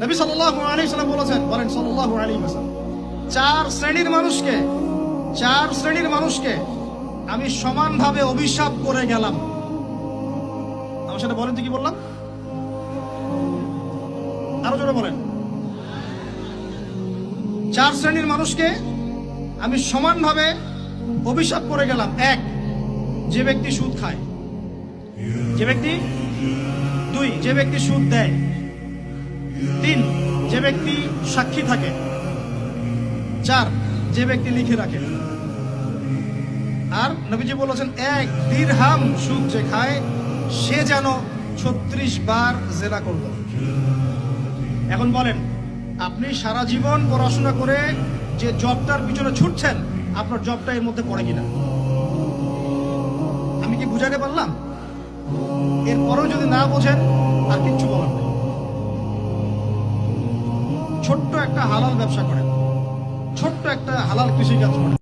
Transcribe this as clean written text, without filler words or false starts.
নবী সাল্লাল্লাহু আলাইহি ওয়াসাল্লাম বলেছেন, বলেন সাল্লাল্লাহু আলাইহি ওয়াসাল্লাম, চার শ্রেণীর মানুষকে আমি সমানভাবে অভিশাপ করে গেলাম। আমার সাথে বলেন তো কি বললাম, আরো জোরে বলেন। চার শ্রেণীর মানুষকে আমি সমানভাবে অভিশাপ করে গেলাম। এক, যে ব্যক্তি সুদ খায়, দুই, যে ব্যক্তি সুদ দেয়, তিন, যে ব্যক্তি সাক্ষী থাকে, চার, যে ব্যক্তি লিখে রাখে। আর নবীজি বলেছেন, এক দিরহাম সুদ যে খায় সে যেন 36 বার জেনা করল। এখন বলেন, আপনি সারা জীবন পড়াশোনা করে যে জবটার পিছনে ছুটছেন, আপনার জবটা এর মধ্যে পড়ে কিনা? আমি কি বুঝাতে পারলাম? এরপরেও যদি না বোঝেন, আর কিচ্ছু বলার নেই। ছোট্ট একটা হালাল ব্যবসা করেন, ছোট্ট একটা হালাল কৃষিকাজ করেন।